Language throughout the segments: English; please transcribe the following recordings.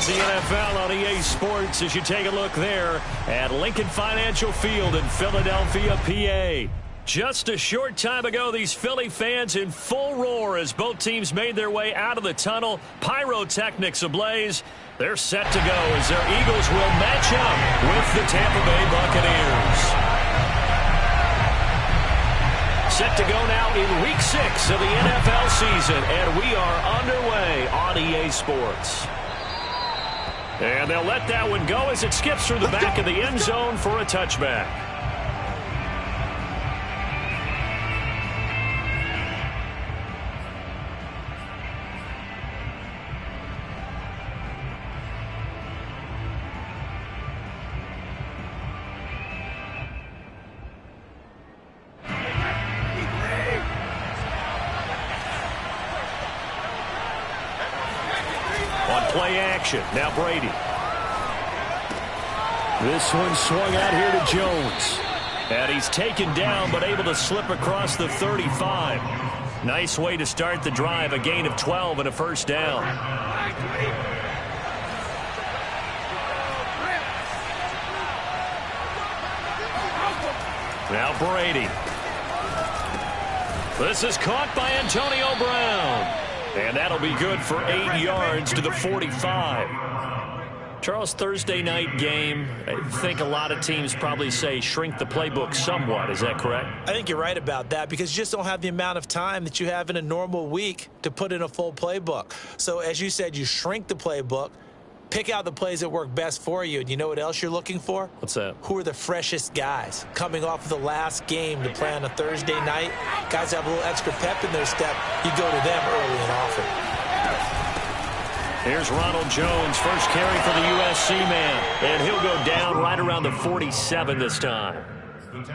the NFL on EA Sports as you take a look there at Lincoln Financial Field in Philadelphia, PA. Just a short time ago, these Philly fans in full roar as both teams made their way out of the tunnel. Pyrotechnics ablaze. They're set to go as their Eagles will match up with the Tampa Bay Buccaneers. Set to go now in Week 6 of the NFL season, and we are underway on EA Sports. And they'll let that one go as it skips through the back of the end zone for a touchback. Play action. Now Brady. This one swung out here to Jones. And he's taken down but able to slip across the 35. Nice way to start the drive. A gain of 12 and a first down. Now Brady. This is caught by Antonio Brown. And that'll be good for 8 yards to the 45. Charles, Thursday night game, I think a lot of teams probably say shrink the playbook somewhat. Is that correct? I think you're right about that because you just don't have the amount of time that you have in a normal week to put in a full playbook. So as you said, you shrink the playbook, pick out the plays that work best for you. And you know what else you're looking for? What's that? Who are the freshest guys coming off of the last game to play on a Thursday night? Guys have a little extra pep in their step. You go to them early and often. Here's Ronald Jones, first carry for the USC man. And he'll go down right around the 47 this time.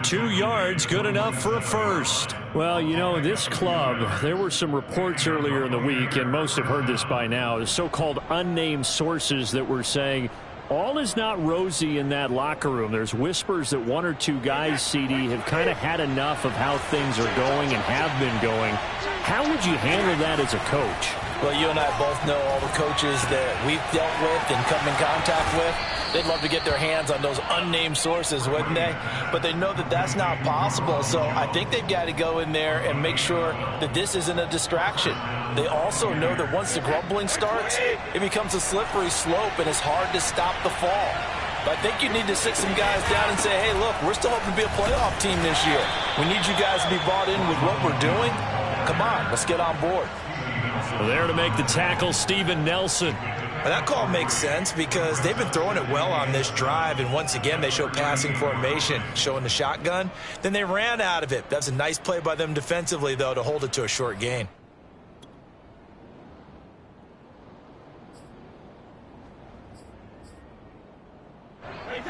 2 yards, good enough for a first. Well, you know, this club, there were some reports earlier in the week, and most have heard this by now, the so-called unnamed sources that were saying all is not rosy in that locker room. There's whispers that 1 or 2 guys, CD, have kind of had enough of how things are going and have been going. How would you handle that as a coach? Well, you and I both know all the coaches that we've dealt with and come in contact with. They'd love to get their hands on those unnamed sources, wouldn't they? But they know that that's not possible. So I think they've got to go in there and make sure that this isn't a distraction. They also know that once the grumbling starts, it becomes a slippery slope and it's hard to stop the fall. But I think you need to sit some guys down and say, hey, look, we're still hoping to be a playoff team this year. We need you guys to be bought in with what we're doing. Come on, let's get on board. There to make the tackle, Steven Nelson. Well, that call makes sense because they've been throwing it well on this drive, and once again they show passing formation, showing the shotgun. Then they ran out of it. That's a nice play by them defensively, though, to hold it to a short gain.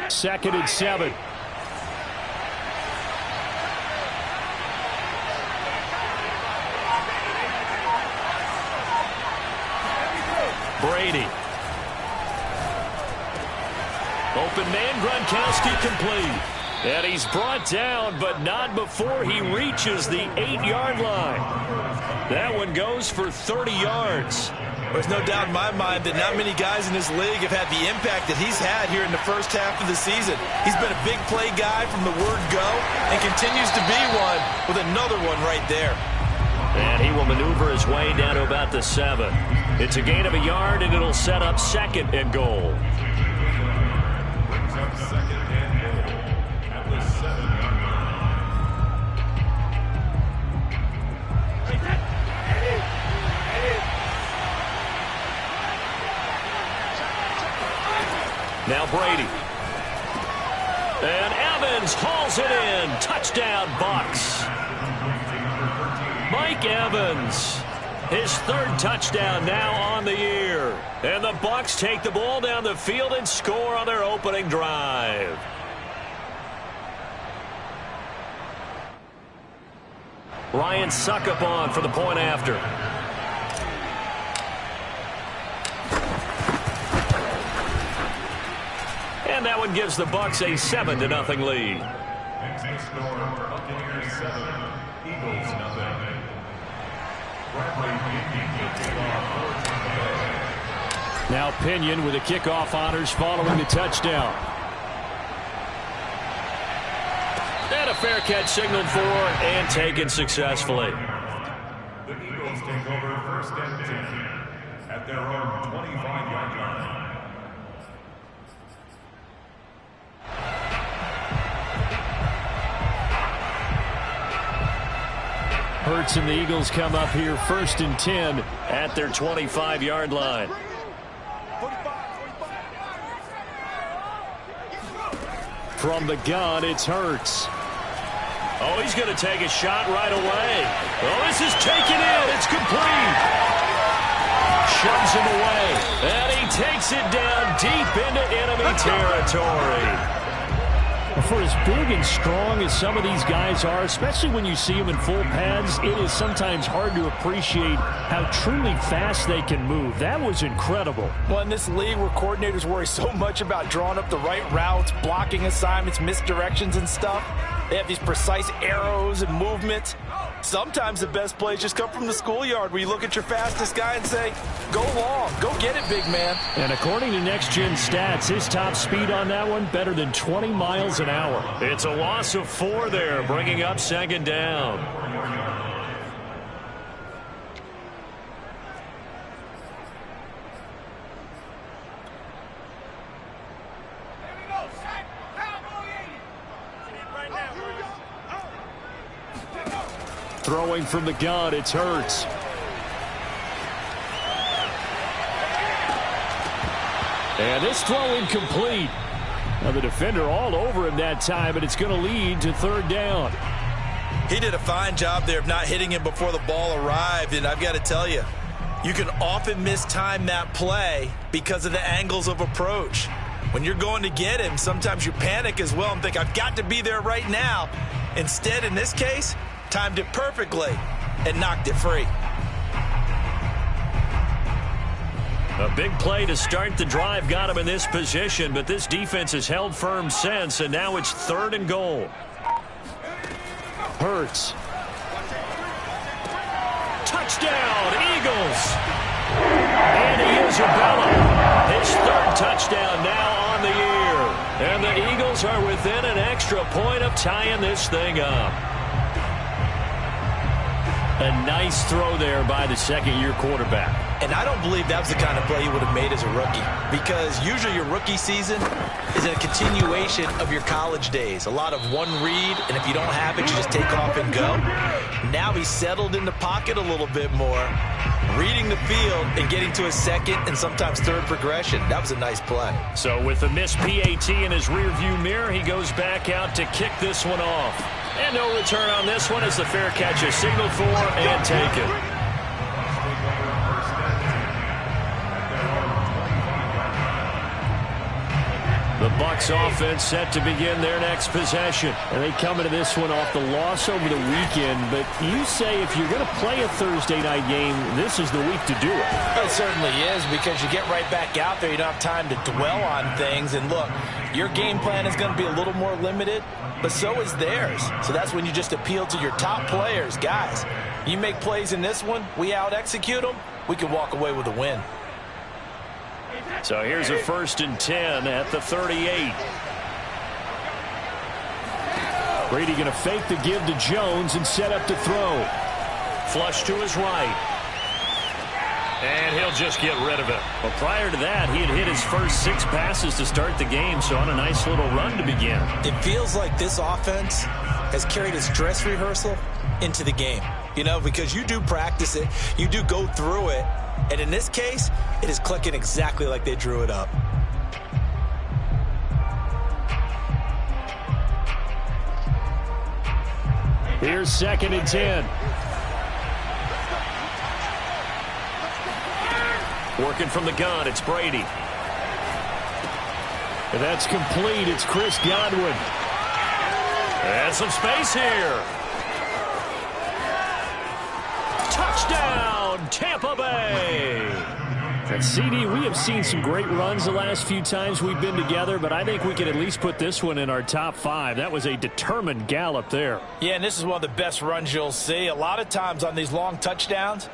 Second and 7. Brady. Open man, Gronkowski complete. And he's brought down, but not before he reaches the 8-yard line. That one goes for 30 yards. There's no doubt in my mind that not many guys in this league have had the impact that he's had here in the first half of the season. He's been a big play guy from the word go and continues to be one with another one right there. And he will maneuver his way down to about the 7. It's a gain of a yard, and it'll set up second and goal. Now Brady. And Evans hauls it in. Touchdown, Bucs. Mike Evans, his 3rd touchdown now on the year. And the Bucs take the ball down the field and score on their opening drive. Ryan Suckup on for the point after. And that one gives the Bucs a 7-0 lead. Buccaneers 7, Eagles 0. Now Pinion with the kickoff honors following the touchdown. And a fair catch signaled for and taken successfully. The Eagles take over first and 10 at their own 25-yard line. Hurts and the Eagles come up here first and 10 at their 25-yard line. From the gun, it's Hurts. Oh, he's going to take a shot right away. Oh, this is taken in. It's complete. Shoves him away. And he takes it down deep into enemy territory. For as big and strong as some of these guys are, especially when you see them in full pads, it is sometimes hard to appreciate how truly fast they can move. That was incredible. Well, in this league where coordinators worry so much about drawing up the right routes, blocking assignments, misdirections and stuff, they have these precise arrows and movements. Sometimes the best plays just come from the schoolyard where you look at your fastest guy and say, go long, go get it, big man. And according to Next Gen Stats, his top speed on that one, better than 20 miles an hour. It's a loss of 4 there, bringing up second down. Throwing from the gun, it's Hurts. And this throw incomplete. Now the defender all over him that time, but it's going to lead to third down. He did a fine job there of not hitting him before the ball arrived, and I've got to tell you, you can often mistime that play because of the angles of approach. When you're going to get him, sometimes you panic as well and think, I've got to be there right now. Instead, in this case, timed it perfectly and knocked it free. A big play to start the drive got him in this position, but this defense has held firm since, and now it's 3rd and goal. Hurts. Touchdown, Eagles! And Isabella, his 3rd touchdown now on the year. And the Eagles are within an extra point of tying this thing up. A nice throw there by the second-year quarterback. And I don't believe that was the kind of play he would have made as a rookie, because usually your rookie season is a continuation of your college days. A lot of one read, and if you don't have it, you just take off and go. Now he's settled in the pocket a little bit more, reading the field and getting to his second and sometimes third progression. That was a nice play. So with the missed PAT in his rearview mirror, he goes back out to kick this one off. And no return on this one as the fair catch is signaled for and taken. The Bucs offense set to begin their next possession. And they come into this one off the loss over the weekend. But you say if you're going to play a Thursday night game, this is the week to do it. It certainly is, because you get right back out there. You don't have time to dwell on things. And look, your game plan is going to be a little more limited, but so is theirs. So that's when you just appeal to your top players. Guys, you make plays in this one, we out-execute them, we can walk away with a win. So here's a 1st and 10 at the 38. Brady going to fake the give to Jones and set up to throw. Flush to his right. And he'll just get rid of it. Well, prior to that, he had hit his first 6 passes to start the game, so on a nice little run to begin. It feels like this offense has carried its dress rehearsal into the game. You know, because you do practice it, you do go through it, and in this case, it is clicking exactly like they drew it up. Here's 2nd and 10. Working from the gun, it's Brady. And that's complete. It's Chris Godwin. And some space here. Touchdown, Tampa Bay. And CD, we have seen some great runs the last few times we've been together, but I think we can at least put this one in our top 5. That was a determined gallop there. Yeah, and this is one of the best runs you'll see. A lot of times on these long touchdowns,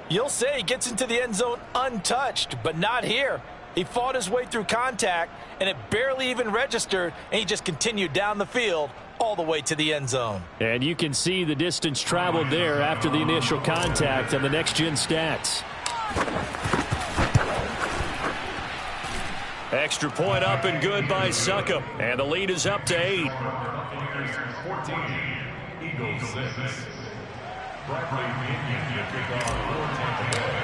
You'll say he gets into the end zone untouched, but not here. He fought his way through contact, and it barely even registered, and he just continued down the field all the way to the end zone. And you can see the distance traveled there after the initial contact on the next-gen stats. Extra point up and good by Succop. And the lead is up to 8. Buccaneers 14, Eagles 6. Bradley Pinion to kick off for Tampa Bay.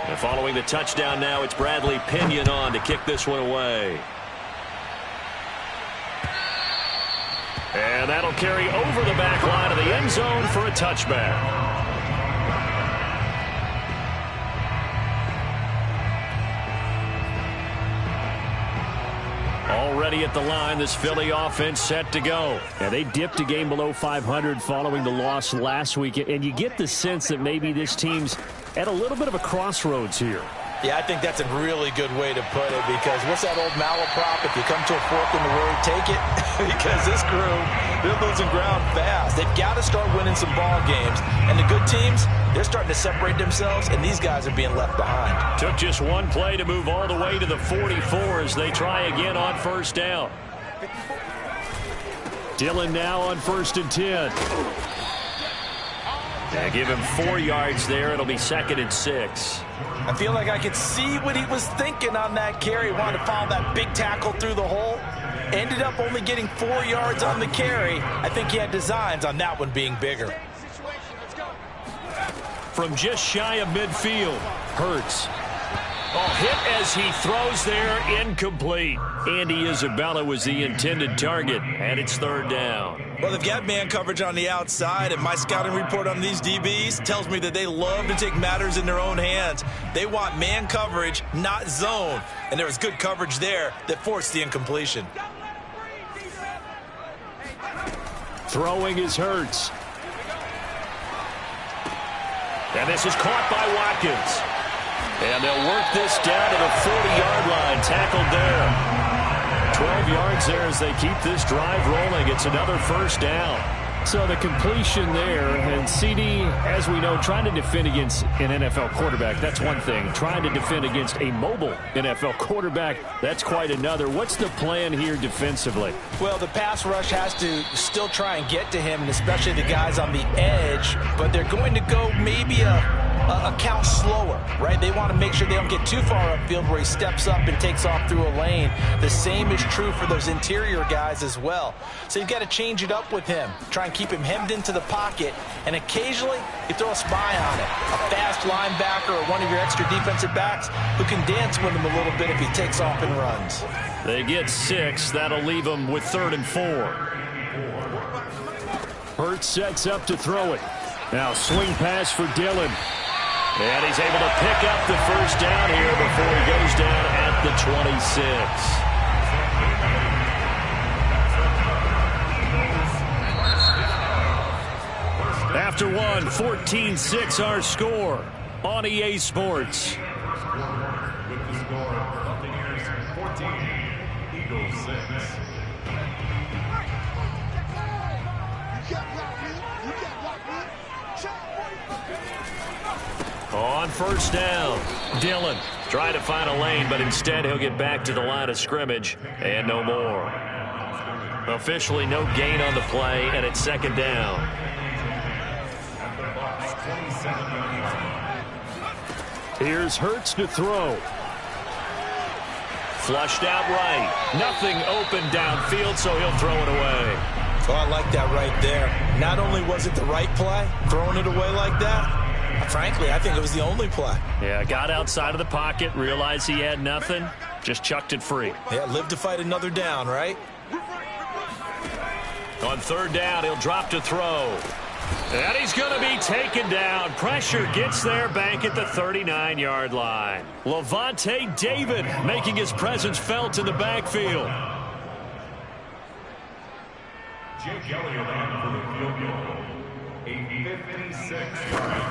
And following the touchdown now, it's Bradley Pinion on to kick this one away. And that'll carry over the back line of the end zone for a touchback. Already at the line, this Philly offense set to go. And they dipped a game below 500 following the loss last week. And you get the sense that maybe this team's at a little bit of a crossroads here. Yeah, I think that's a really good way to put it, because what's that old malaprop? If you come to a fork in the road, take it. Because this crew, they're losing ground fast. They've got to start winning some ball games. And the good teams, they're starting to separate themselves, and these guys are being left behind. Took just one play to move all the way to the 44 as they try again on first down. Dillon now on 1st and 10. Give him 4 yards there. It'll be 2nd and 6. I feel like I could see what he was thinking on that carry. Wanted to follow that big tackle through the hole. Ended up only getting 4 yards on the carry. I think he had designs on that one being bigger. From just shy of midfield, Hurts. Oh, hit as he throws there, incomplete. Andy Isabella was the intended target, and it's 3rd down. Well, they've got man coverage on the outside, and my scouting report on these DBs tells me that they love to take matters in their own hands. They want man coverage, not zone, and there was good coverage there that forced the incompletion. Throwing is Hurts. And this is caught by Watkins. And they'll work this down to the 40-yard line, tackled there. 12 yards there as they keep this drive rolling. It's another 1st down. So the completion there, and CD, as we know, trying to defend against an NFL quarterback, that's one thing. Trying to defend against a mobile NFL quarterback, that's quite another. What's the plan here defensively? Well, the pass rush has to still try and get to him, and especially the guys on the edge, but they're going to go maybe a count slower, right? They want to make sure they don't get too far upfield where he steps up and takes off through a lane. The same is true for those interior guys as well. So you've got to change it up with him. Try and keep him hemmed into the pocket, and occasionally you throw a spy on it. A fast linebacker or one of your extra defensive backs who can dance with him a little bit if he takes off and runs. They get 6. That'll leave them with 3rd and 4. Hurts sets up to throw it. Now swing pass for Dillon. And he's able to pick up the 1st down here before he goes down at the 26. After one, 14-6 our score on EA Sports. With the score, Buccaneers 14, Eagles 6. On 1st down, Dillon trying to find a lane, but instead he'll get back to the line of scrimmage and no more. Officially no gain on the play, and it's 2nd down. Here's Hurts to throw. Flushed out right. Nothing open downfield, so he'll throw it away. Oh, I like that right there. Not only was it the right play, throwing it away like that, frankly, I think it was the only play. Yeah, got outside of the pocket, realized he had nothing, just chucked it free. Yeah, live to fight another down, right? On 3rd down, he'll drop to throw. And he's going to be taken down. Pressure gets there back at the 39-yard line. Levante David making his presence felt in the backfield. Jake Elliott on for the field goal. A 56-yard.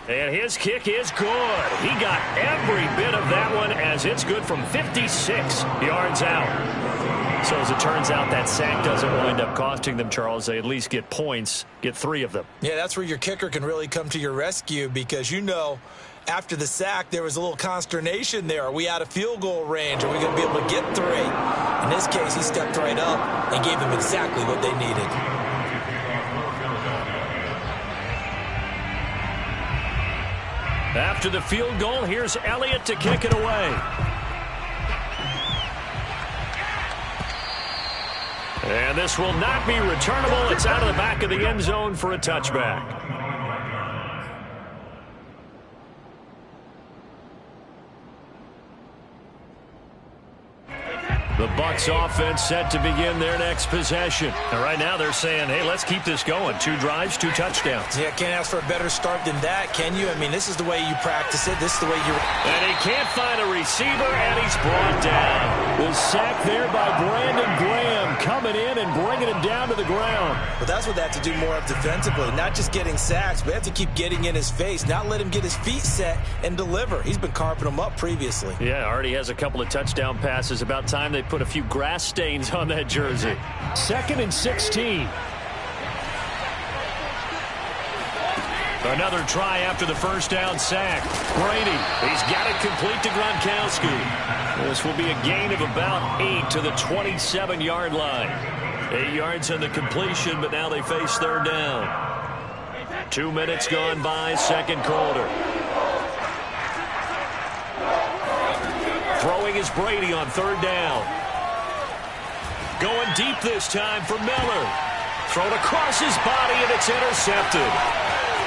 And his kick is good. He got every bit of that one as it's good from 56 yards out. So as it turns out, that sack doesn't wind up costing them, Charles. They at least get points, get 3 of them. Yeah, that's where your kicker can really come to your rescue because, after the sack, there was a little consternation there. Are we out of field goal range? Are we going to be able to get 3? In this case, he stepped right up and gave them exactly what they needed. After the field goal, here's Elliott to kick it away. And this will not be returnable. It's out of the back of the end zone for a touchback. The Bucs offense set to begin their next possession. And right now they're saying, hey, let's keep this going. 2 drives, 2 touchdowns. Yeah, can't ask for a better start than that, can you? I mean, this is the way you practice it. This is the way you... And he can't find a receiver, and he's brought down. The sack there by Brandon Graham coming in and bringing him down to the ground. But that's what they have to do more of defensively. Not just getting sacks, but they have to keep getting in his face, not let him get his feet set and deliver. He's been carving them up previously. Yeah, already has a couple of touchdown passes. About time they put a few grass stains on that jersey. 2nd and 16. Another try after the first down sack. Brady, he's got it complete to Gronkowski. This will be a gain of about 8 to the 27-yard line. 8 yards on the completion, but now they face 3rd down. 2 minutes gone by, 2nd quarter. Throwing is Brady on 3rd down. Going deep this time for Miller. Thrown across his body, and it's intercepted.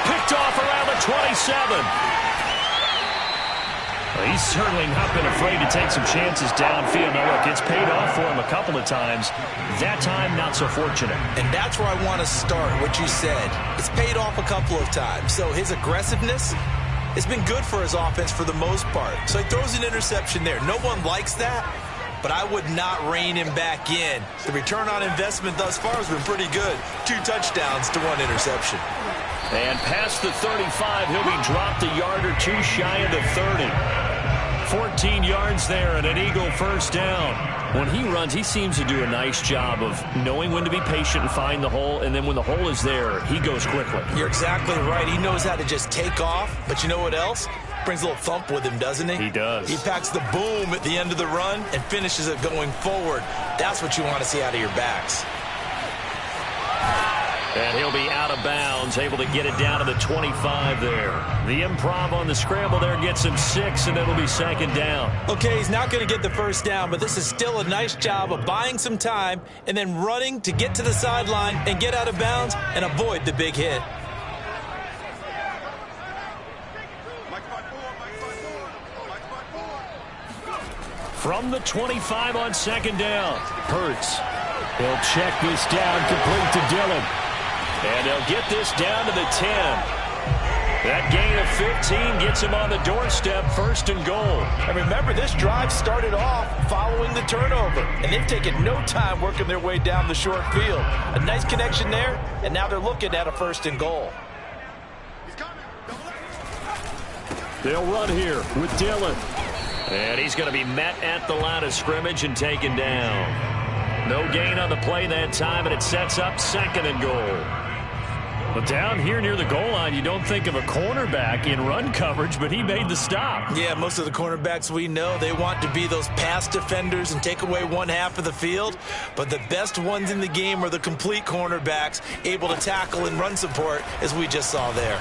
Picked off around the 27. Well, he's certainly not been afraid to take some chances downfield. Now, look, it's paid off for him a couple of times. That time, not so fortunate. And that's where I want to start, what you said. It's paid off a couple of times. So his aggressiveness, it's been good for his offense for the most part. So he throws an interception there. No one likes that, but I would not rein him back in. The return on investment thus far has been pretty good. 2 touchdowns to 1 interception. And past the 35, he'll be dropped a yard or 2 shy of the 30. 14 yards there and an Eagle first down. When he runs, he seems to do a nice job of knowing when to be patient and find the hole, and then when the hole is there, he goes quickly. You're exactly right. He knows how to just take off, but you know what else? Brings a little thump with him, doesn't he? He does. He packs the boom at the end of the run and finishes it going forward. That's what you want to see out of your backs. And he'll be out of bounds, able to get it down to the 25 there. The improv on the scramble there gets him 6, and it'll be 2nd down. Okay, he's not going to get the first down, but this is still a nice job of buying some time and then running to get to the sideline and get out of bounds and avoid the big hit. From the 25 on 2nd down, Hurts. He'll check this down, complete to Dillon. And they'll get this down to the 10. That gain of 15 gets him on the doorstep, 1st and goal. And remember, this drive started off following the turnover, and they've taken no time working their way down the short field. A nice connection there, and now they're looking at a 1st and goal. They'll run here with Dillon. And he's going to be met at the line of scrimmage and taken down. No gain on the play that time, and it sets up 2nd and goal. But down here near the goal line, you don't think of a cornerback in run coverage, but he made the stop. Yeah, most of the cornerbacks we know, they want to be those pass defenders and take away 1/2 of the field. But the best ones in the game are the complete cornerbacks, able to tackle and run support, as we just saw there.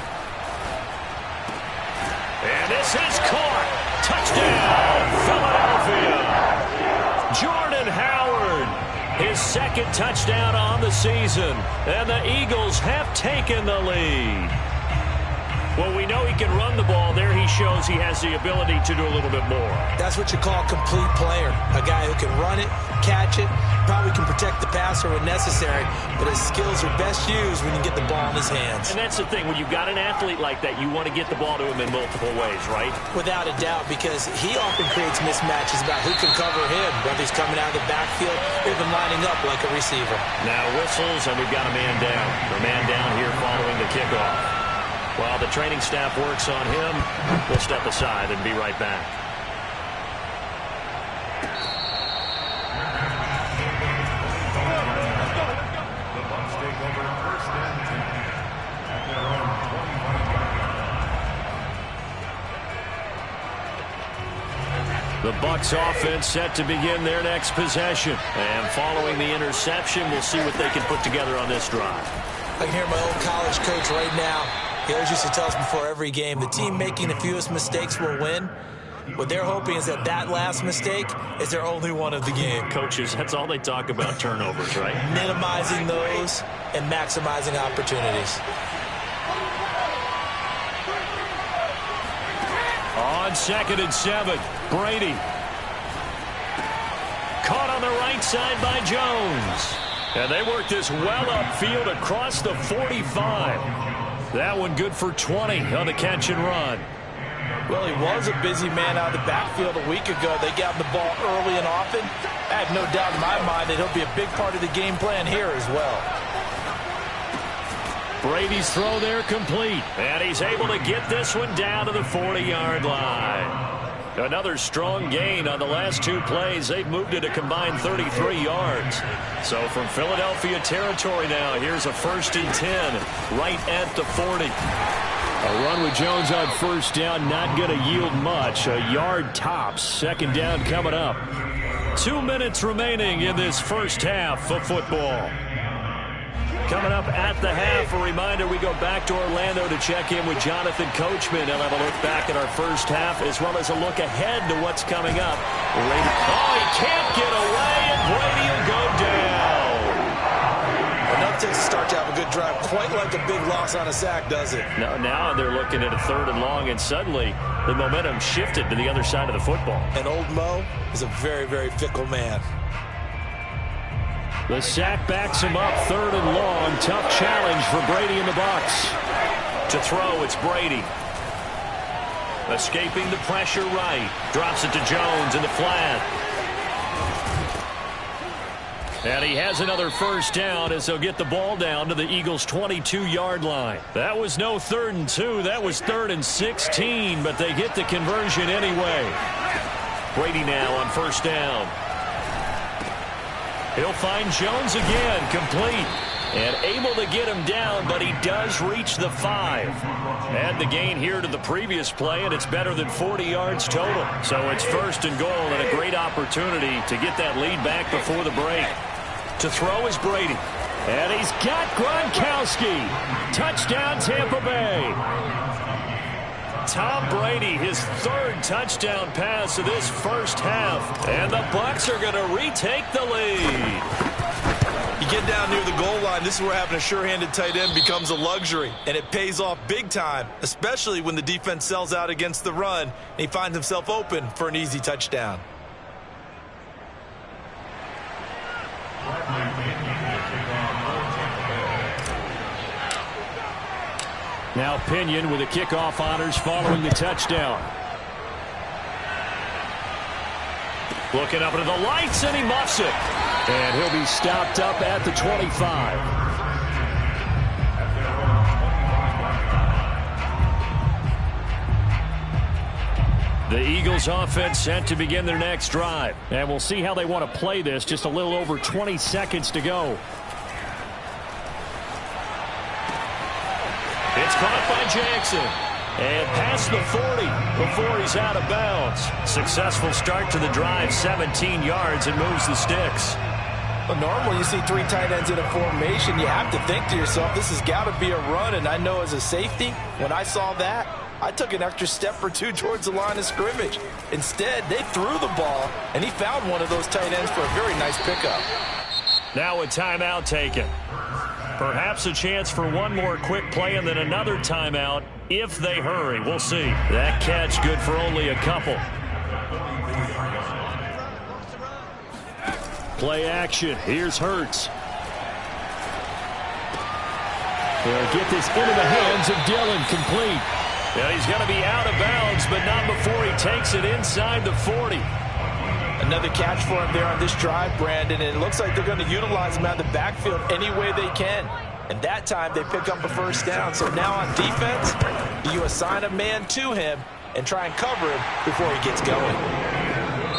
And this is caught. Touchdown, Philadelphia. Jordan Howard. His 2nd touchdown on the season. And the Eagles have taken the lead. Well, we know he can run the ball. There he shows he has the ability to do a little bit more. That's what you call a complete player. A guy who can run it, catch it, probably can protect the passer when necessary, but his skills are best used when you get the ball in his hands. And that's the thing. When you've got an athlete like that, you want to get the ball to him in multiple ways, right? Without a doubt, because he often creates mismatches about who can cover him, whether he's coming out of the backfield or even lining up like a receiver. Now whistles, and we've got a man down. A man down here following the kickoff. While the training staff works on him, we'll step aside and be right back. The Bucs offense set to begin their next possession. And following the interception, we'll see what they can put together on this drive. I can hear my old college coach right now. He always used to tell us before every game, the team making the fewest mistakes will win. What they're hoping is that that last mistake is their only one of the game. Coaches, that's all they talk about, turnovers, right? Minimizing those and maximizing opportunities. On 2nd and 7, Brady. Caught on the right side by Jones. And they work this well upfield across the 45. That one good for 20 on the catch and run. Well, he was a busy man out of the backfield a week ago. They got him the ball early and often. I have no doubt in my mind that he'll be a big part of the game plan here as well. Brady's throw there complete. And he's able to get this one down to the 40-yard line. Another strong gain on the last 2 plays. They've moved it a combined 33 yards. So from Philadelphia territory now, here's a 1st and 10 right at the 40. A run with Jones on 1st down, not going to yield much. A yard tops. 2nd down coming up. 2 minutes remaining in this first half of football. Coming up at the half, a reminder, we go back to Orlando to check in with Jonathan Coachman. He'll have a look back at our first half as well as a look ahead to what's coming up. Oh, he can't get away, and Brady will go down. Enough to start to have a good drive, quite like a big loss on a sack, does it? Now they're looking at a 3rd and long, and suddenly the momentum shifted to the other side of the football. And old Mo is a very, very fickle man. The sack backs him up, 3rd and long. Tough challenge for Brady and the Bucs. To throw, it's Brady. Escaping the pressure right. Drops it to Jones in the flat. And he has another 1st down as they'll get the ball down to the Eagles' 22-yard line. That was no 3rd and 2. That was 3rd and 16, but they get the conversion anyway. Brady now on 1st down. He'll find Jones again, complete. And able to get him down, but he does reach the 5. Add the gain here to the previous play, and it's better than 40 yards total. So it's 1st and goal, and a great opportunity to get that lead back before the break. To throw is Brady. And he's got Gronkowski. Touchdown, Tampa Bay. Tom Brady, his 3rd touchdown pass of this first half. And the Bucs are going to retake the lead. You get down near the goal line, this is where having a sure-handed tight end becomes a luxury. And it pays off big time, especially when the defense sells out against the run. And he finds himself open for an easy touchdown. Now Pinion with the kickoff honors following the touchdown. Looking up into the lights, and he muffs it. And he'll be stopped up at the 25. The Eagles offense set to begin their next drive. And we'll see how they want to play this. Just a little over 20 seconds to go. It's caught by Jackson. And past the 40 before he's out of bounds. Successful start to the drive, 17 yards, and moves the sticks. Well, normally you see 3 tight ends in a formation. You have to think to yourself, this has got to be a run. And I know as a safety, when I saw that, I took an extra step or 2 towards the line of scrimmage. Instead, they threw the ball, and he found one of those tight ends for a very nice pickup. Now a timeout taken. Perhaps a chance for one more quick play and then another timeout if they hurry. We'll see. That catch good for only a couple. Play action. Here's Hurts. They'll get this into the hands of Dillon. Complete. And he's going to be out of bounds, but not before he takes it inside the 40. Another catch for him there on this drive, Brandon, and it looks like they're going to utilize him out of the backfield any way they can. And that time they pick up a 1st down. So now on defense, you assign a man to him and try and cover him before he gets going.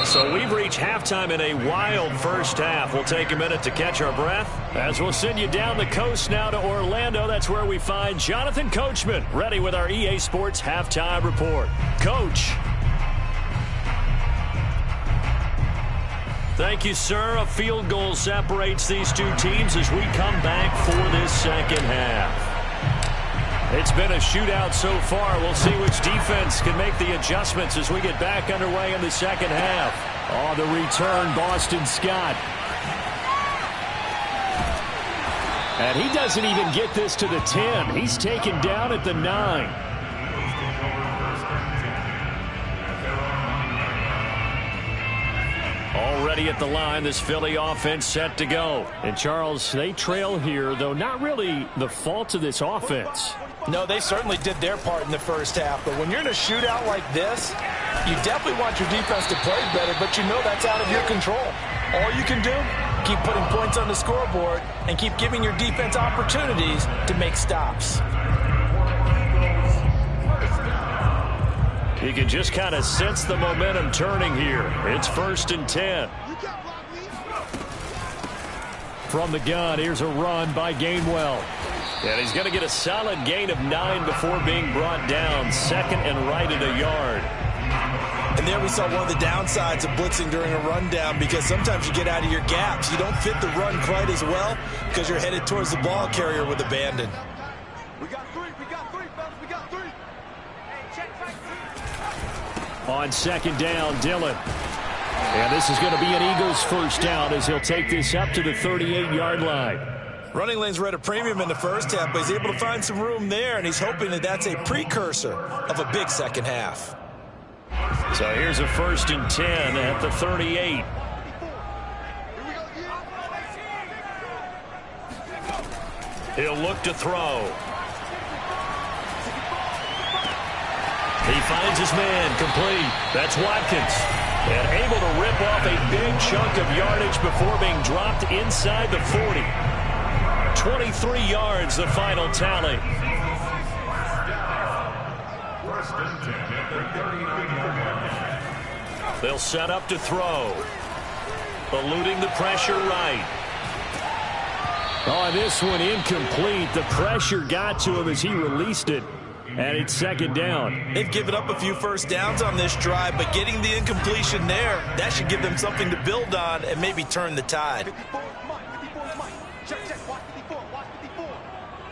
So we've reached halftime in a wild first half. We'll take a minute to catch our breath as we'll send you down the coast now to Orlando. That's where we find Jonathan Coachman, ready with our EA Sports Halftime Report. Coach. Thank you, sir. A field goal separates these two teams as we come back for this second half. It's been a shootout so far. We'll see which defense can make the adjustments as we get back underway in the second half. On the return, Boston Scott. And he doesn't even get this to the 10. He's taken down at the 9. Already at the line, this Philly offense set to go. And, Charles, they trail here, though not really the fault of this offense. No, they certainly did their part in the first half. But when you're in a shootout like this, you definitely want your defense to play better, but you know that's out of your control. All you can do, keep putting points on the scoreboard and keep giving your defense opportunities to make stops. You can just kind of sense the momentum turning here. It's 1st and 10. From the gun, here's a run by Gainwell. And he's going to get a solid gain of 9 before being brought down. Second and right at a yard. And there we saw one of the downsides of blitzing during a rundown, because sometimes you get out of your gaps. You don't fit the run quite as well because you're headed towards the ball carrier with abandon. We got three, fellas, we got 3. Hey, check. On second down, Dillon. And this is going to be an Eagles first down as he'll take this up to the 38-yard line. Running lanes were at a premium in the first half, but he's able to find some room there, and he's hoping that that's a precursor of a big second half. So here's a 1st and 10 at the 38. He'll look to throw. He finds his man complete. That's Watkins. And able to rip off a big chunk of yardage before being dropped inside the 40. 23 yards, the final tally. 1st and 10 at the 39-yard line. They'll set up to throw. Eluding the pressure right. Oh, this one incomplete. The pressure got to him as he released it. And it's second down. They've given up a few first downs on this drive, but getting the incompletion there, that should give them something to build on and maybe turn the tide. 54 is mine. Check. Watch 54.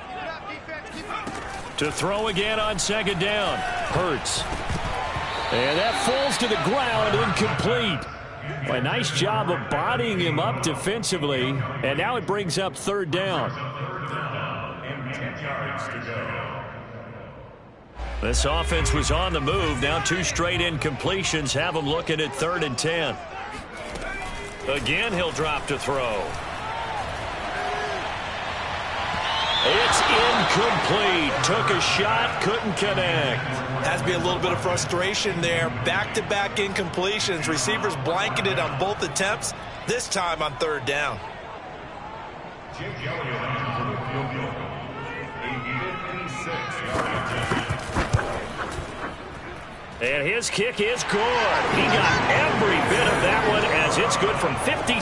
Get up, defense. Keep up. To throw again on second down. Hurts. And that falls to the ground, incomplete. Well, a nice job of bodying him up defensively. And now it brings up 3rd down. And 10 yards to go. This offense was on the move. Now 2 straight incompletions have them looking at 3rd and 10. Again, he'll drop to throw. It's incomplete. Took a shot, couldn't connect. Has to be a little bit of frustration there. Back-to-back incompletions. Receivers blanketed on both attempts, this time on 3rd down. Jim Kelly around for the field goal. A 56-yard attempt. And his kick is good. He got every bit of that one as it's good from 56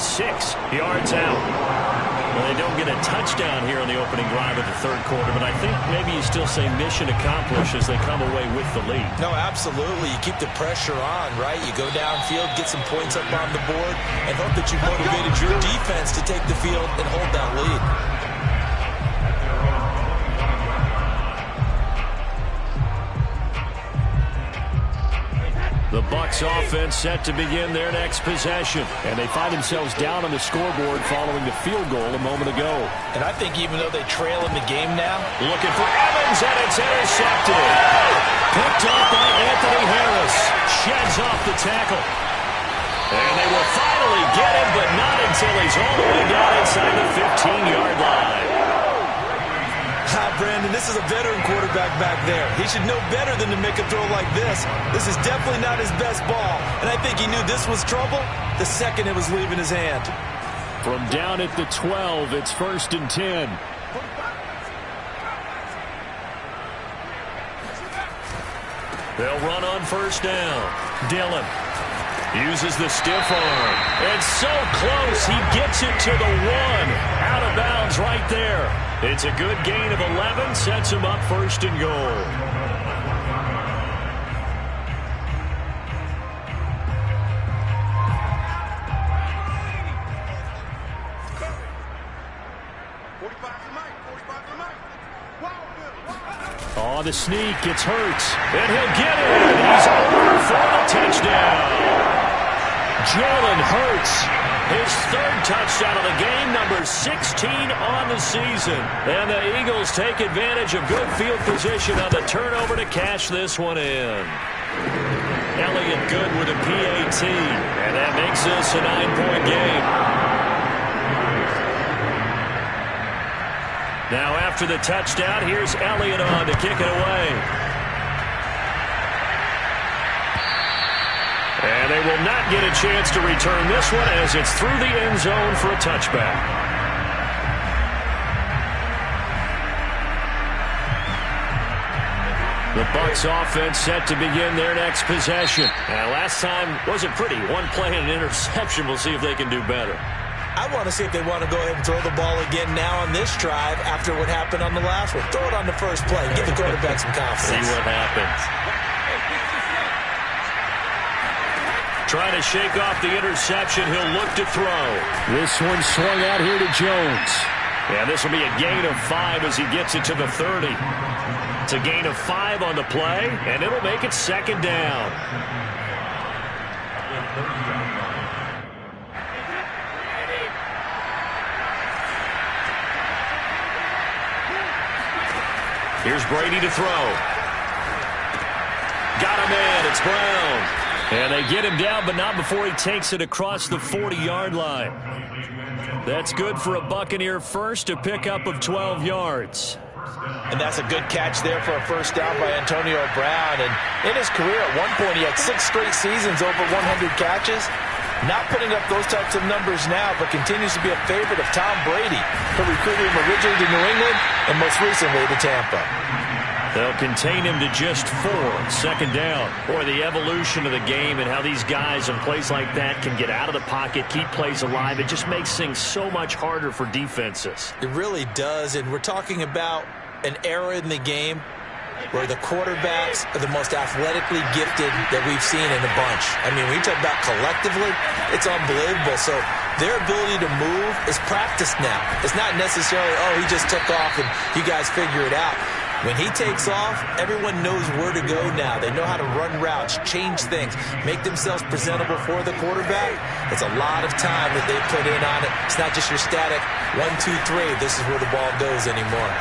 yards out. Well, they don't get a touchdown here on the opening drive of the 3rd quarter, but I think maybe you still say mission accomplished as they come away with the lead. No, absolutely. You keep the pressure on, right? You go downfield, get some points up on the board, and hope that you motivated your defense to take the field and hold that lead. The Bucs offense set to begin their next possession. And they find themselves down on the scoreboard following the field goal a moment ago. And I think even though they trail in the game now, looking for Evans, and it's intercepted. Picked up by Anthony Harris. Sheds off the tackle. And they will finally get him, but not until he's all the way down inside the 15-yard line. Brandon, this is a veteran quarterback back there. He should know better than to make a throw like this. This is definitely not his best ball, and I think he knew this was trouble the second it was leaving his hand. From down at the 12, it's 1st and 10. They'll run on 1st down. Dillon uses the stiff arm. And so close, he gets it to the 1. Out of bounds right there. It's a good gain of 11, sets him up 1st and goal. 45 for Mike. 45 for Mike. Oh, the sneak. It's Hurts. And he'll get it. He's over for the touchdown. Jalen Hurts, his third touchdown of the game, number 16 on the season. And the Eagles take advantage of good field position on the turnover to cash this one in. Elliott good with a PAT, and that makes this a 9-point game. Now after the touchdown, here's Elliott on to kick it away. And they will not get a chance to return this one as it's through the end zone for a touchback. The Bucs offense set to begin their next possession. Last time wasn't pretty. One play and an interception. We'll see if they can do better. I want to see if they want to go ahead and throw the ball again now on this drive after what happened on the last one. Throw it on the first play. Give the quarterback some confidence. See what happens. Trying to shake off the interception. He'll look to throw. This one swung out here to Jones. Yeah, this will be a gain of 5 as he gets it to the 30. It's a gain of 5 on the play, and it'll make it second down. Here's Brady to throw. Got him in. It's Brown. And they get him down, but not before he takes it across the 40-yard line. That's good for a Buccaneer first, a pickup of 12 yards. And that's a good catch there for a first down by Antonio Brown. And in his career, at one point, he had 6 straight seasons over 100 catches. Not putting up those types of numbers now, but continues to be a favorite of Tom Brady, who recruited him originally to New England and most recently to Tampa. They'll contain him to just 4, second down. Boy, the evolution of the game and how these guys in plays like that can get out of the pocket, keep plays alive, it just makes things so much harder for defenses. It really does, and we're talking about an era in the game where the quarterbacks are the most athletically gifted that we've seen in a bunch. I mean, when you talk about collectively, it's unbelievable. So their ability to move is practiced now. It's not necessarily, oh, he just took off and you guys figure it out. When he takes off, everyone knows where to go now. They know how to run routes, change things, make themselves presentable for the quarterback. It's a lot of time that they put in on it. It's not just your static 1, 2, 3. This is where the ball goes anymore.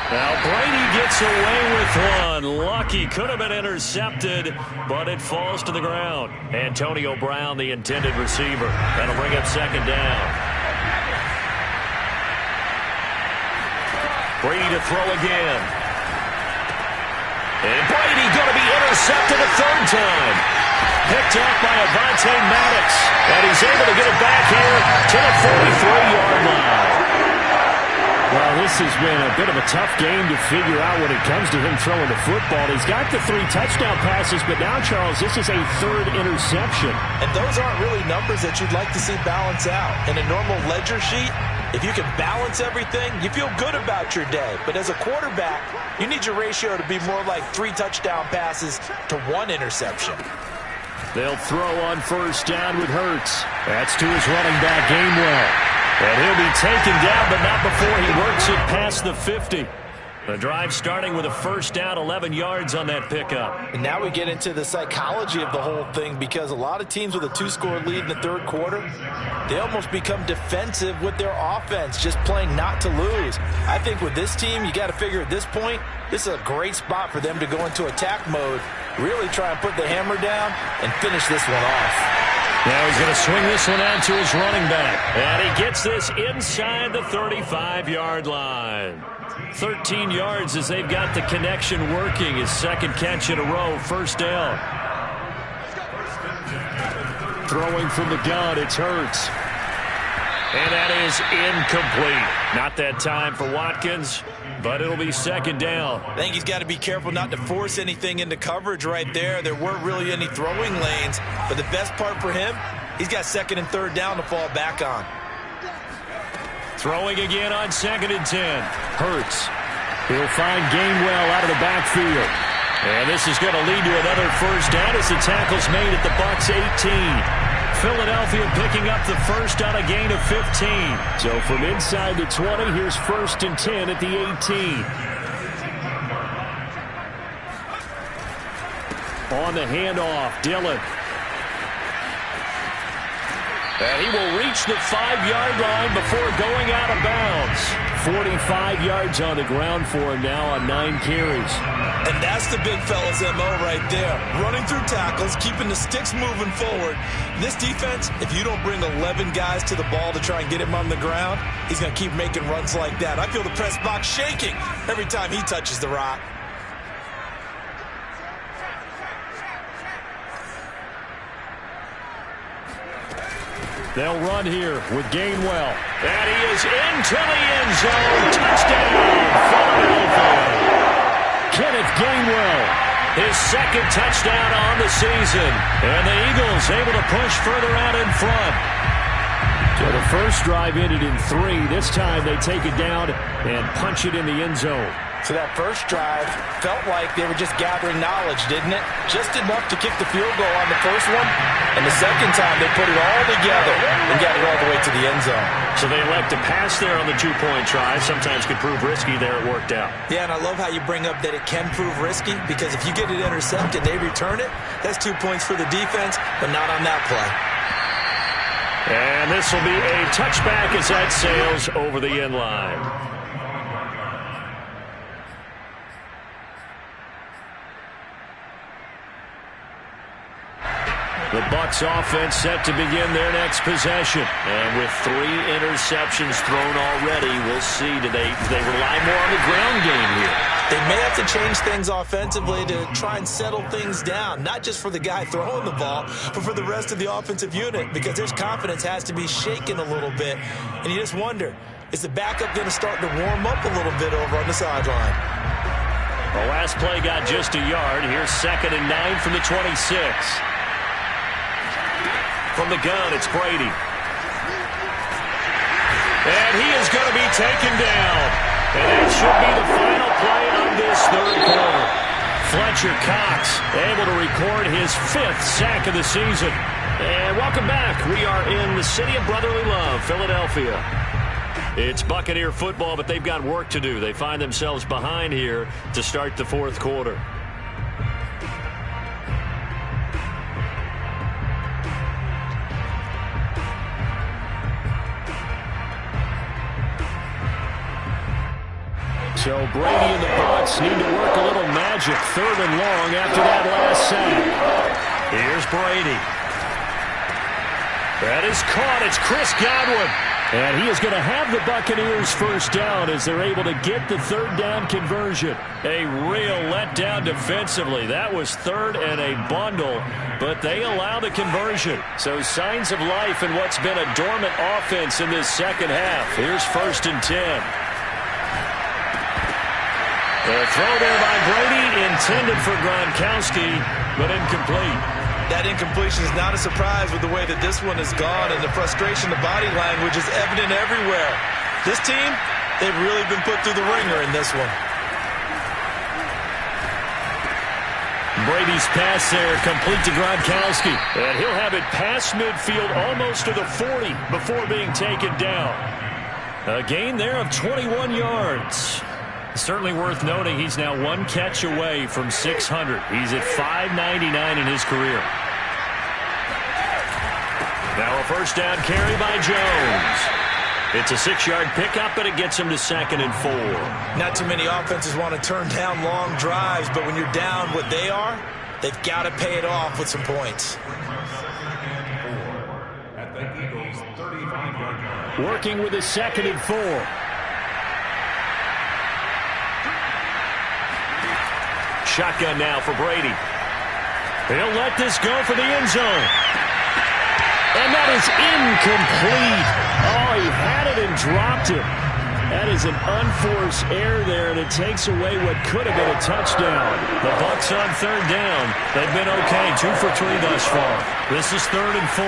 Now Brady gets away with one. Lucky, could have been intercepted, but it falls to the ground. Antonio Brown, the intended receiver. That'll bring up second down. Brady to throw again. And Brady going to be intercepted a third time. Picked up by Avonte Maddox. And he's able to get it back here to the 43-yard line. Well, this has been a bit of a tough game to figure out when it comes to him throwing the football. He's got the 3 touchdown passes, but now, Charles, this is a third interception. And those aren't really numbers that you'd like to see balance out. In a normal ledger sheet, if you can balance everything, you feel good about your day. But as a quarterback, you need your ratio to be more like 3 touchdown passes to 1 interception. They'll throw on first down with Hurts. That's to his running back, Gainwell. And he'll be taken down, but not before he works it past the 50. The drive starting with a first down, 11 yards on that pickup. And now we get into the psychology of the whole thing, because a lot of teams with a 2-score lead in the third quarter, they almost become defensive with their offense, just playing not to lose. I think with this team, you got to figure at this point, this is a great spot for them to go into attack mode, really try and put the hammer down and finish this one off. Now he's going to swing this one out to his running back. And he gets this inside the 35-yard line. 13 yards as they've got the connection working. His second catch in a row, first down. Throwing from the gun, it's Hurts. And that is incomplete. Not that time for Watkins, but it'll be second down. I think he's got to be careful not to force anything into coverage right there. There weren't really any throwing lanes, but the best part for him, he's got second and third down to fall back on. Throwing again on second and 10. Hurts. He'll find Gainwell out of the backfield. And this is going to lead to another first down as the tackle's made at the Bucs 18. Philadelphia picking up the first on a gain of 15. So from inside the 20, here's 1st and 10 at the 18. On the handoff, Dillon. And he will reach the 5-yard line before going out of bounds. 45 yards on the ground for him now on 9 carries. And that's the big fella's MO right there. Running through tackles, keeping the sticks moving forward. This defense, if you don't bring 11 guys to the ball to try and get him on the ground, he's going to keep making runs like that. I feel the press box shaking every time he touches the rock. They'll run here with Gainwell. And he is into the end zone. Touchdown, Philadelphia. Kenneth Gainwell, his 2nd touchdown on the season. And the Eagles able to push further out in front. So the first drive ended in 3. This time they take it down and punch it in the end zone. So that first drive felt like they were just gathering knowledge, didn't it? Just enough to kick the field goal on the first one. And the second time they put it all together and got it all the way to the end zone. So they elect to pass there on the 2-point try. Sometimes could prove risky. There it worked out. Yeah, and I love how you bring up that it can prove risky, because if you get it intercepted, they return it. That's 2 points for the defense, but not on that play. And this will be a touchback as that sails over the end line. The Bucs offense set to begin their next possession. And with 3 interceptions thrown already, we'll see today they rely more on the ground game here. They may have to change things offensively to try and settle things down, not just for the guy throwing the ball, but for the rest of the offensive unit, because their confidence has to be shaken a little bit. And you just wonder, is the backup going to start to warm up a little bit over on the sideline? The last play got just a yard. Here's 2nd and 9 from the 26. From the gun, it's Brady. And he is going to be taken down. And that should be the final play of this 3rd quarter. Fletcher Cox able to record his 5th sack of the season. And welcome back. We are in the city of brotherly love, Philadelphia. It's Buccaneer football, but they've got work to do. They find themselves behind here to start the 4th quarter. So Brady and the Bucs need to work a little magic, 3rd and long after that last sack. Here's Brady. That is caught. It's Chris Godwin. And he is going to have the Buccaneers first down as they're able to get the 3rd down conversion. A real letdown defensively. That was 3rd and a bundle, but they allow the conversion. So signs of life in what's been a dormant offense in this 2nd half. Here's 1st and 10. The throw there by Brady, intended for Gronkowski, but incomplete. That incompletion is not a surprise with the way that this one has gone, and the frustration, the body language is evident everywhere. This team, they've really been put through the ringer in this one. Brady's pass there, complete to Gronkowski. And he'll have it past midfield, almost to the 40, before being taken down. A gain there of 21 yards. Certainly worth noting he's now 1 catch away from 600. He's at 599 in his career. Now a 1st down carry by Jones. It's a 6-yard pickup, but it gets him to 2nd and 4. Not too many offenses want to turn down long drives, but when you're down what they are, they've got to pay it off with some points. At the Eagles' 35-yard line. Working with a 2nd and 4. Shotgun now for Brady. He'll let this go for the end zone. And that is incomplete. Oh, he had it and dropped it. That is an unforced error there, and it takes away what could have been a touchdown. The Bucs on 3rd down. They've been okay, 2 for 3 thus far. This is 3rd and 4.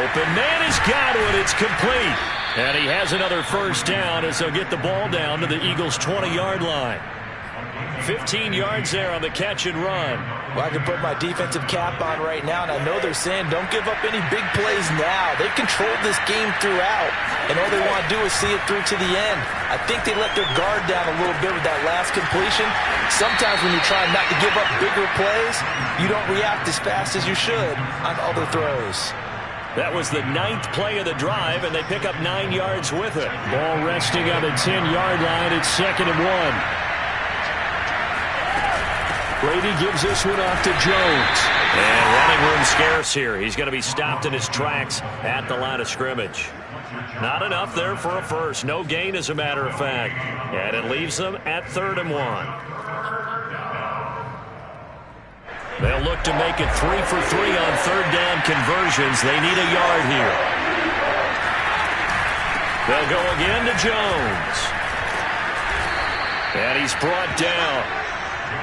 Open man is Godwin. It's complete. And he has another 1st down as they'll get the ball down to the Eagles' 20-yard line. 15 yards there on the catch and run. Well, I can put my defensive cap on right now, and I know they're saying don't give up any big plays now. They've controlled this game throughout, and all they want to do is see it through to the end. I think they let their guard down a little bit with that last completion. Sometimes when you're trying not to give up bigger plays, you don't react as fast as you should on other throws. That was the 9th play of the drive, and they pick up 9 yards with it. Ball resting on the 10-yard line. It's 2nd and 1. Brady gives this one off to Jones. And running room scarce here. He's going to be stopped in his tracks at the line of scrimmage. Not enough there for a first. No gain, as a matter of fact. And it leaves them at 3rd and 1. They'll look to make it 3 for 3 on 3rd down conversions. They need a yard here. They'll go again to Jones. And he's brought down.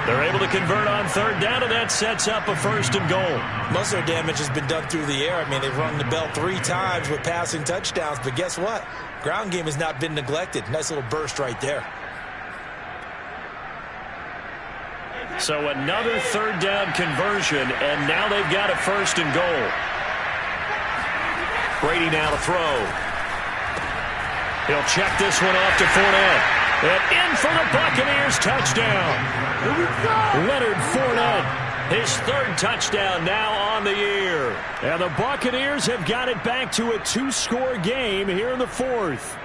They're able to convert on 3rd down, and that sets up a 1st and goal. Most of their damage has been done through the air. I mean, they've rung the bell 3 times with passing touchdowns, but guess what? Ground game has not been neglected. Nice little burst right there. So another 3rd down conversion, and now they've got a 1st and goal. Brady now to throw. He'll check this one off to Fournette. And in for the Buccaneers, touchdown. Leonard Fournette, his 3rd touchdown now on the year. And the Buccaneers have got it back to a 2-score game here in the 4th.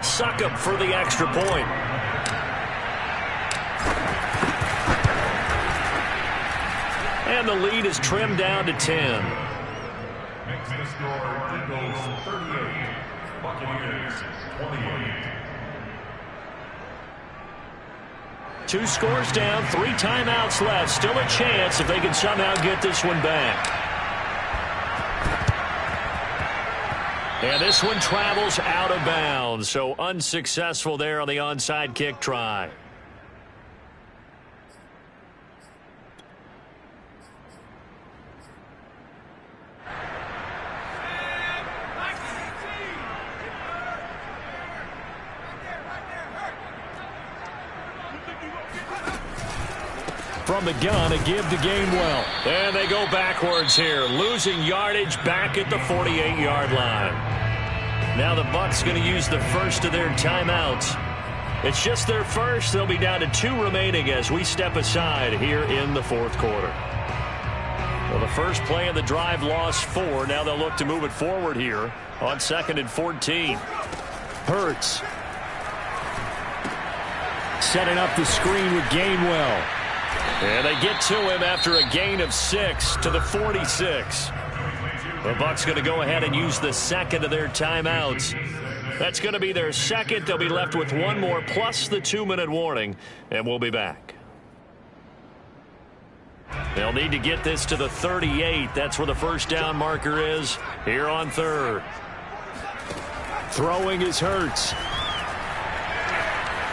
Succop for the extra point. And the lead is trimmed down to 10. Makes the score Eagles 38, Buccaneers 28. 2 scores down, 3 timeouts left. Still a chance if they can somehow get this one back. And this one travels out of bounds, so unsuccessful there on the onside kick try. From the gun, a give to Gainwell. And they go backwards here, losing yardage back at the 48-yard line. Now the Bucs going to use the first of their timeouts. It's just their first. They'll be down to 2 remaining as we step aside here in the 4th quarter. Well, the first play of the drive lost 4. Now they'll look to move it forward here on 2nd and 14. Hurts. Setting up the screen with Gainwell. And they get to him after a gain of 6 to the 46. The Bucs going to go ahead and use the 2nd of their timeouts. That's going to be their 2nd. They'll be left with 1 more plus the 2-minute warning, and we'll be back. They'll need to get this to the 38. That's where the first down marker is here on 3rd. Throwing is Hurts.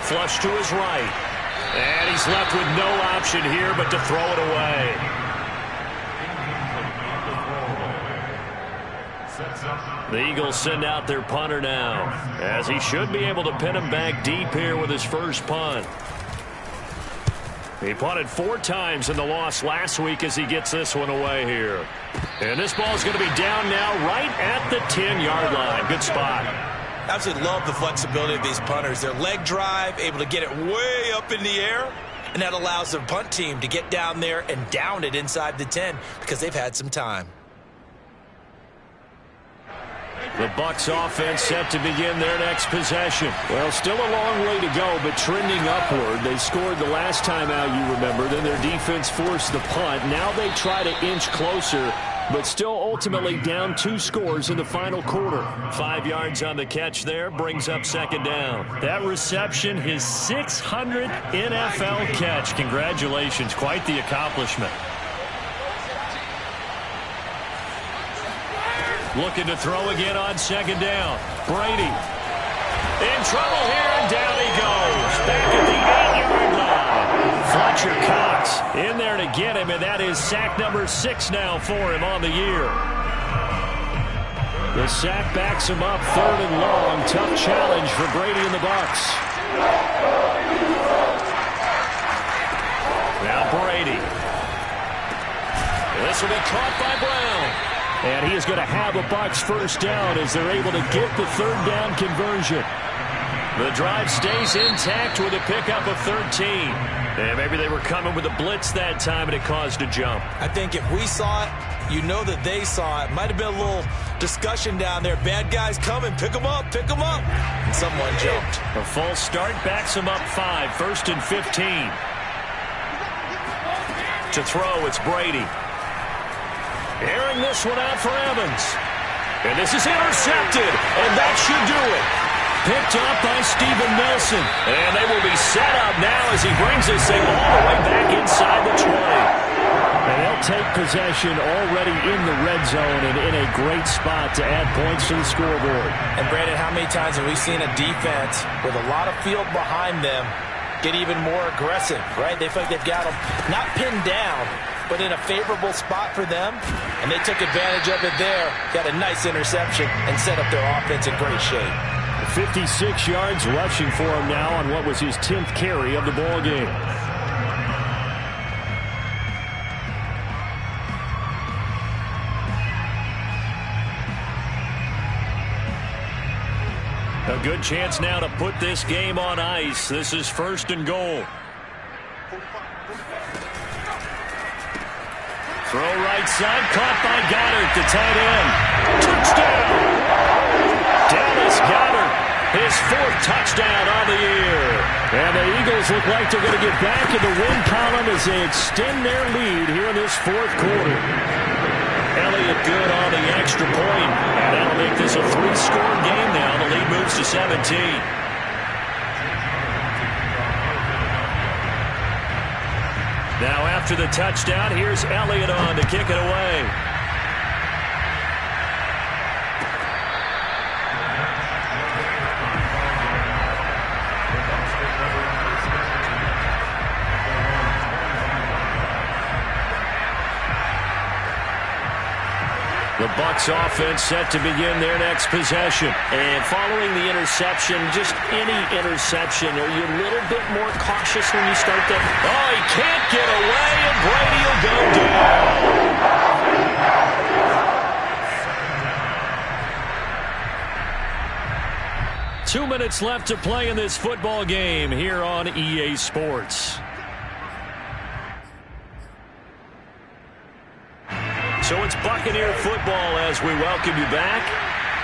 Flush to his right. And he's left with no option here but to throw it away. The Eagles send out their punter now, as he should be able to pin him back deep here with his first punt. He punted 4 times in the loss last week as he gets this one away here. And this ball is going to be down now right at the 10-yard line. Good spot. Absolutely love the flexibility of these punters. Their leg drive, able to get it way up in the air, and that allows their punt team to get down there and down it inside the 10 because they've had some time. The Bucs offense set to begin their next possession. Well, still a long way to go, but trending upward. They scored the last time out, you remember. Then their defense forced the punt. Now they try to inch closer, but still ultimately down 2 scores in the final quarter. 5 yards on the catch there, brings up 2nd down. That reception, his 600th NFL catch. Congratulations, quite the accomplishment. Looking to throw again on 2nd down. Brady in trouble here, and down he goes. Back at the 8-yard line. Fletcher Cox in there to get him, and that is sack number 6 now for him on the year. The sack backs him up, 3rd and long. Tough challenge for Brady and the Bucs. Now Brady. This will be caught by Brown. And he is going to have a Bucs first down as they're able to get the 3rd down conversion. The drive stays intact with a pickup of 13. And maybe they were coming with a blitz that time and it caused a jump. I think if we saw it, you know that they saw it. Might have been a little discussion down there. Bad guys coming. Pick them up. Pick them up. And someone jumped. A false start backs them up 5. 1st and 15. To throw, it's Brady. Airing this one out for Evans. And this is intercepted. And that should do it. Picked up by Steven Nelson. And they will be set up now as he brings this thing all the way back inside the 20. And they'll take possession already in the red zone and in a great spot to add points to the scoreboard. And Brandon, how many times have we seen a defense with a lot of field behind them get even more aggressive, right? They feel like they've got them not pinned down, but in a favorable spot for them. And they took advantage of it there. Got a nice interception and set up their offense in great shape. 56 yards rushing for him now on what was his 10th carry of the ball game. A good chance now to put this game on ice. This is 1st and goal. Throw right side, caught by Goddard, the tight end. Touchdown! Dallas Goddard, his 4th touchdown on the year. And the Eagles look like they're going to get back in the win column as they extend their lead here in this 4th quarter. Elliott good on the extra point, and that'll make this a 3-score game now. The lead moves to 17. Now after the touchdown, here's Elliott on to kick it away. The Bucs offense set to begin their next possession. And following the interception, just any interception, are you a little bit more cautious when you start that? Oh, he can't get away, and Brady will go down. 2 minutes left to play in this football game here on EA Sports. So it's Buccaneer football as we welcome you back.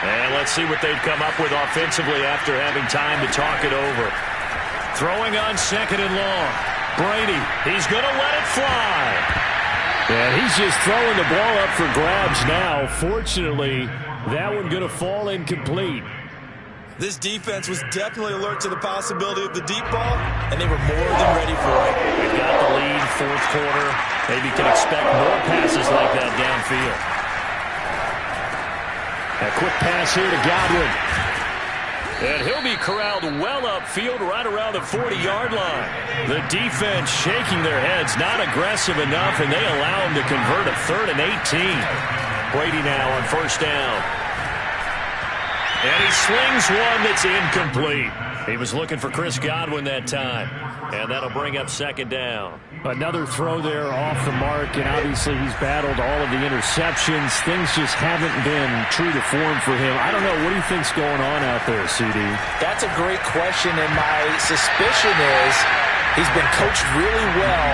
And let's see what they've come up with offensively after having time to talk it over. Throwing on 2nd and long. Brady, he's going to let it fly. And he's just throwing the ball up for grabs now. Fortunately, that one going to fall incomplete. This defense was definitely alert to the possibility of the deep ball, and they were more than ready for it. They've got the lead, 4th quarter. Maybe can expect more passes like that downfield. A quick pass here to Godwin. And he'll be corralled well upfield right around the 40-yard line. The defense shaking their heads, not aggressive enough, and they allow him to convert a 3rd and 18. Brady now on 1st down. And he slings one that's incomplete. He was looking for Chris Godwin that time. And that'll bring up 2nd down. Another throw there off the mark, and obviously he's battled all of the interceptions. Things just haven't been true to form for him. I don't know. What do you think's going on out there, CD? That's a great question, and my suspicion is he's been coached really well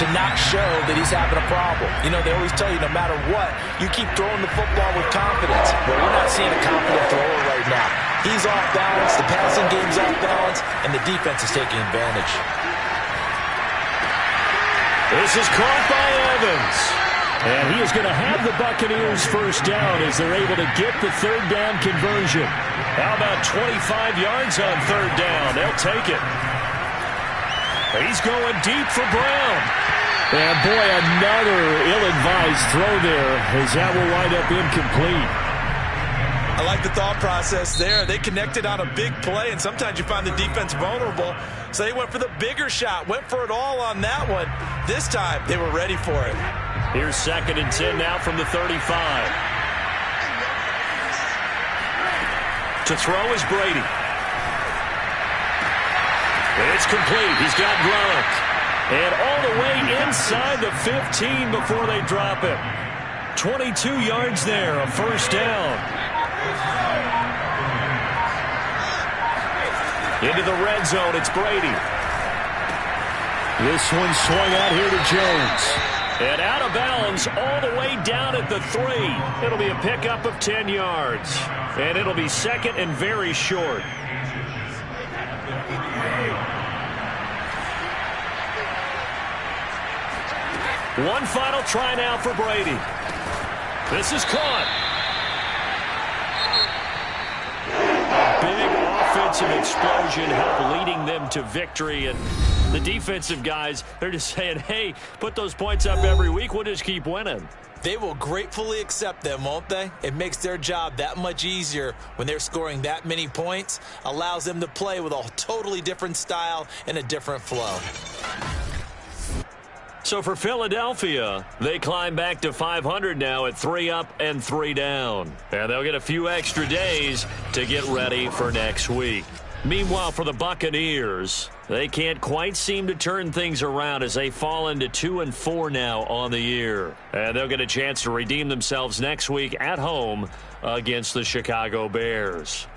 to not show that he's having a problem. You know, they always tell you no matter what, you keep throwing the football with confidence. But we're not seeing a confident thrower right now. He's off balance, the passing game's off balance, and the defense is taking advantage. This is caught by Evans. And he is going to have the Buccaneers first down as they're able to get the 3rd down conversion. How about 25 yards on 3rd down? They'll take it. He's going deep for Brown. And boy, another ill-advised throw there as that will wind up incomplete. I like the thought process there. They connected on a big play, and sometimes you find the defense vulnerable. So they went for the bigger shot, went for it all on that one. This time, they were ready for it. Here's 2nd and 10 now from the 35. To throw is Brady. It's complete. He's got Gronk. And all the way inside the 15 before they drop it. 22 yards there, a first down. Into the red zone, it's Brady. This one swung out here to Jones. And out of bounds all the way down at the 3. It'll be a pickup of 10 yards. And it'll be second and very short. One final try now for Brady. This is caught. A big offensive explosion helped leading them to victory. And the defensive guys, they're just saying, hey, put those points up every week. We'll just keep winning. They will gratefully accept them, won't they? It makes their job that much easier when they're scoring that many points. Allows them to play with a totally different style and a different flow. So for Philadelphia, they climb back to 500 now at 3 up and 3 down. And they'll get a few extra days to get ready for next week. Meanwhile, for the Buccaneers, they can't quite seem to turn things around as they fall into 2-4 now on the year. And they'll get a chance to redeem themselves next week at home against the Chicago Bears.